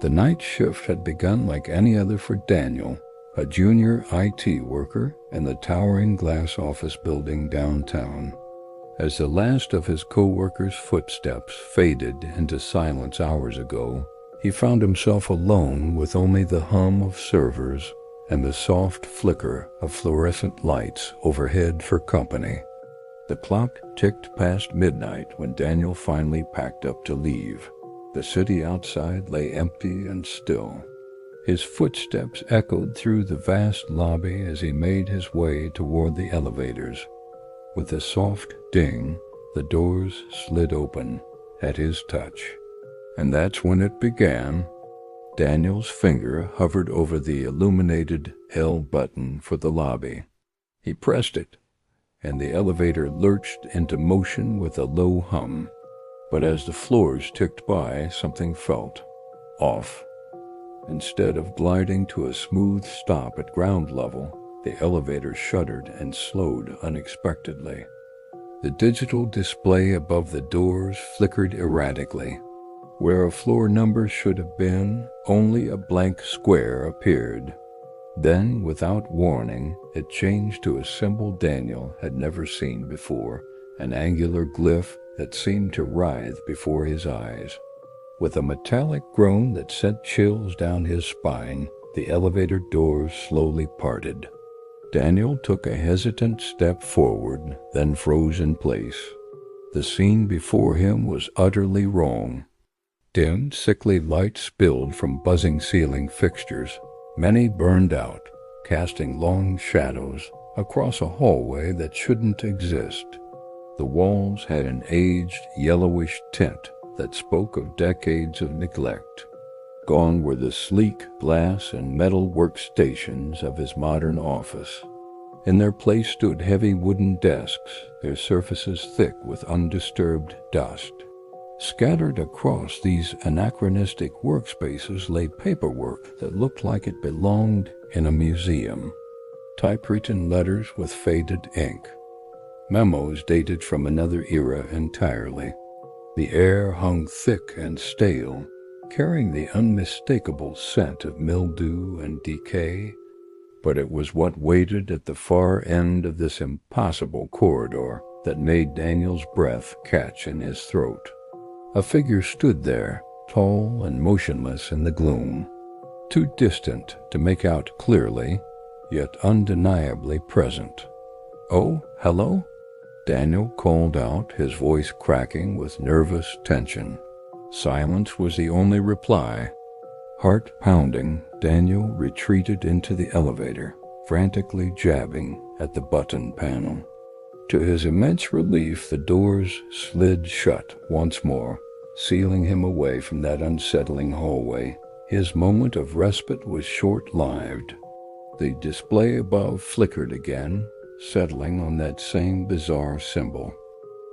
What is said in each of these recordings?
The night shift had begun like any other for Daniel, a junior IT worker in the towering glass office building downtown. As the last of his co-workers' footsteps faded into silence hours ago, he found himself alone with only the hum of servers and the soft flicker of fluorescent lights overhead for company. The clock ticked past midnight when Daniel finally packed up to leave. The city outside lay empty and still. His footsteps echoed through the vast lobby as he made his way toward the elevators. With a soft ding, the doors slid open at his touch. And that's when it began. Daniel's finger hovered over the illuminated L button for the lobby. He pressed it, and the elevator lurched into motion with a low hum. But as the floors ticked by, something felt off. Instead of gliding to a smooth stop at ground level, the elevator shuddered and slowed unexpectedly. The digital display above the doors flickered erratically. Where a floor number should have been, only a blank square appeared. Then, without warning, it changed to a symbol Daniel had never seen before, an angular glyph that seemed to writhe before his eyes. With a metallic groan that sent chills down his spine, the elevator doors slowly parted. Daniel took a hesitant step forward, then froze in place. The scene before him was utterly wrong. Dim, sickly light spilled from buzzing ceiling fixtures. Many burned out, casting long shadows across a hallway that shouldn't exist. The walls had an aged, yellowish tint that spoke of decades of neglect. Gone were the sleek glass and metal workstations of his modern office. In their place stood heavy wooden desks, their surfaces thick with undisturbed dust. Scattered across these anachronistic workspaces lay paperwork that looked like it belonged in a museum. Typewritten letters with faded ink. Memos dated from another era entirely. The air hung thick and stale, carrying the unmistakable scent of mildew and decay. But it was what waited at the far end of this impossible corridor that made Daniel's breath catch in his throat. A figure stood there, tall and motionless in the gloom, too distant to make out clearly, yet undeniably present. "Oh, hello?" Daniel called out, his voice cracking with nervous tension. Silence was the only reply. Heart pounding, Daniel retreated into the elevator, frantically jabbing at the button panel. To his immense relief, the doors slid shut once more, sealing him away from that unsettling hallway. His moment of respite was short-lived. The display above flickered again, settling on that same bizarre symbol.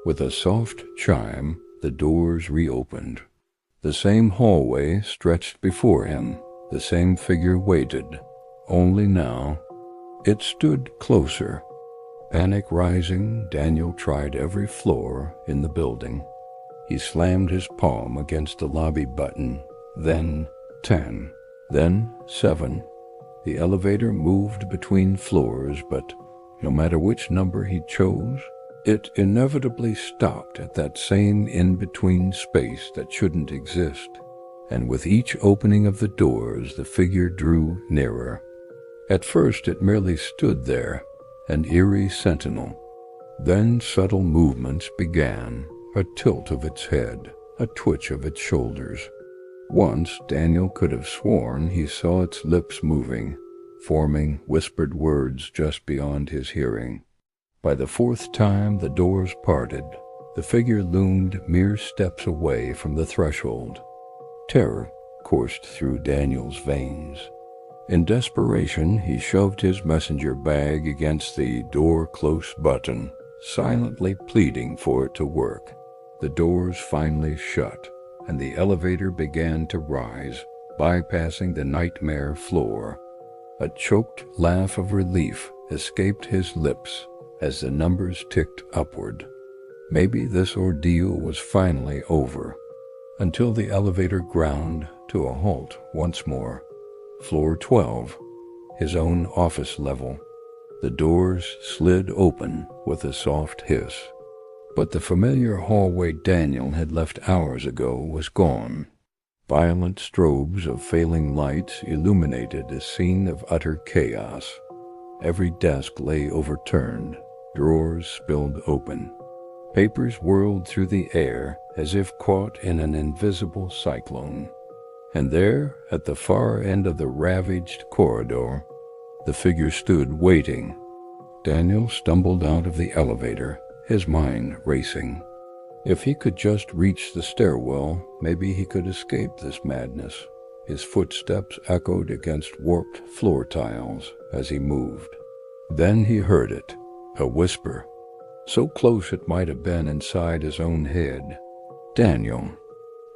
With a soft chime, the doors reopened. The same hallway stretched before him. The same figure waited. Only now, it stood closer. Panic rising, Daniel tried every floor in the building. He slammed his palm against the lobby button, then 10, then 7. The elevator moved between floors, but no matter which number he chose, it inevitably stopped at that same in-between space that shouldn't exist. And with each opening of the doors, the figure drew nearer. At first it merely stood there, an eerie sentinel. Then subtle movements began, a tilt of its head, a twitch of its shoulders. Once Daniel could have sworn he saw its lips moving, forming whispered words just beyond his hearing. By the fourth time the doors parted, the figure loomed mere steps away from the threshold. Terror coursed through Daniel's veins. In desperation, he shoved his messenger bag against the door-close button, silently pleading for it to work. The doors finally shut, and the elevator began to rise, bypassing the nightmare floor. A choked laugh of relief escaped his lips as the numbers ticked upward. Maybe this ordeal was finally over. Until the elevator ground to a halt once more. Floor 12, his own office level. The doors slid open with a soft hiss. But the familiar hallway Daniel had left hours ago was gone. Violent strobes of failing lights illuminated a scene of utter chaos. Every desk lay overturned, drawers spilled open. Papers whirled through the air as if caught in an invisible cyclone. And there, at the far end of the ravaged corridor, the figure stood waiting. Daniel stumbled out of the elevator, his mind racing. If he could just reach the stairwell, maybe he could escape this madness. His footsteps echoed against warped floor tiles as he moved. Then he heard it, a whisper, so close it might have been inside his own head. Daniel.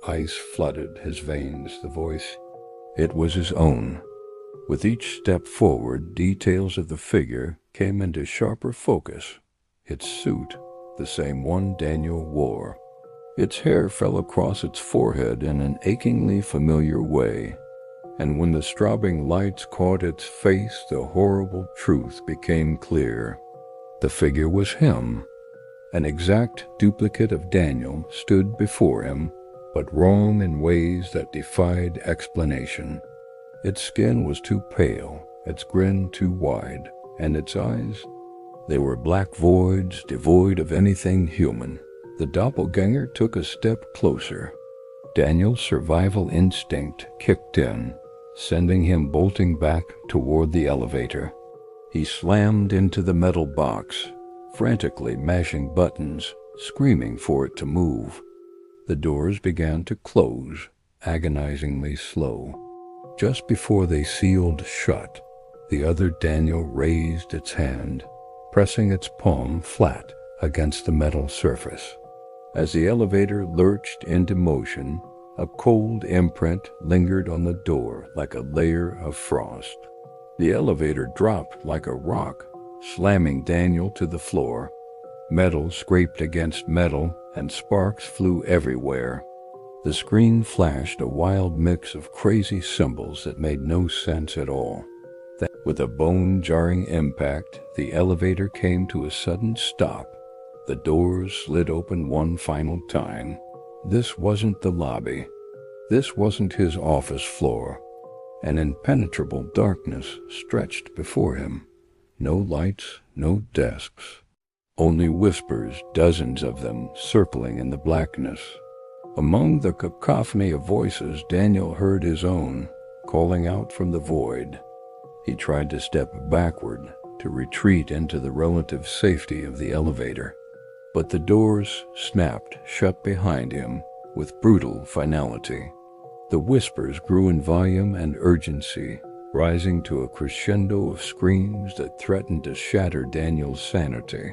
Ice flooded his veins, the voice. It was his own. With each step forward, details of the figure came into sharper focus. Its suit, the same one Daniel wore. Its hair fell across its forehead in an achingly familiar way, and when the strobing lights caught its face, the horrible truth became clear. The figure was him. An exact duplicate of Daniel stood before him, but wrong in ways that defied explanation. Its skin was too pale, its grin too wide, and its eyes, they were black voids devoid of anything human. The doppelganger took a step closer. Daniel's survival instinct kicked in, sending him bolting back toward the elevator. He slammed into the metal box, frantically mashing buttons, screaming for it to move. The doors began to close, agonizingly slow. Just before they sealed shut, the other Daniel raised its hand, pressing its palm flat against the metal surface. As the elevator lurched into motion, a cold imprint lingered on the door like a layer of frost. The elevator dropped like a rock, slamming Daniel to the floor. Metal scraped against metal, and sparks flew everywhere. The screen flashed a wild mix of crazy symbols that made no sense at all. With a bone-jarring impact, the elevator came to a sudden stop. The doors slid open one final time. This wasn't the lobby. This wasn't his office floor. An impenetrable darkness stretched before him. No lights, no desks. Only whispers, dozens of them, circling in the blackness. Among the cacophony of voices, Daniel heard his own, calling out from the void. He tried to step backward, to retreat into the relative safety of the elevator. But the doors snapped shut behind him with brutal finality. The whispers grew in volume and urgency, rising to a crescendo of screams that threatened to shatter Daniel's sanity.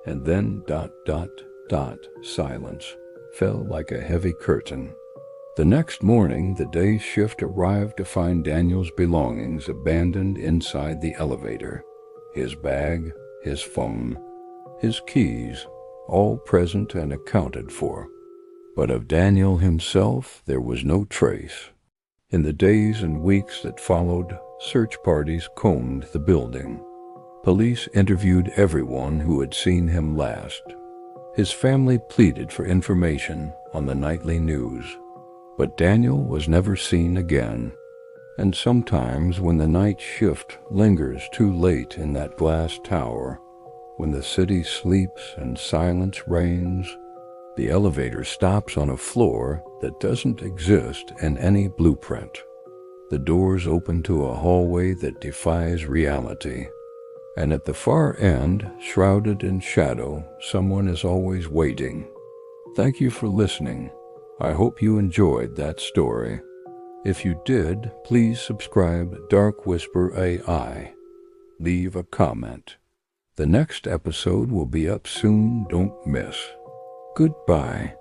And then ... silence fell like a heavy curtain. The next morning, the day shift arrived to find Daniel's belongings abandoned inside the elevator. His bag, his phone, his keys, all present and accounted for. But of Daniel himself, there was no trace. In the days and weeks that followed, search parties combed the building. Police interviewed everyone who had seen him last. His family pleaded for information on the nightly news. But Daniel was never seen again. And sometimes when the night shift lingers too late in that glass tower, when the city sleeps and silence reigns, the elevator stops on a floor that doesn't exist in any blueprint. The doors open to a hallway that defies reality. And at the far end, shrouded in shadow, someone is always waiting. Thank you for listening. I hope you enjoyed that story. If you did, please subscribe DarkWhisper AI. Leave a comment. The next episode will be up soon, don't miss. Goodbye.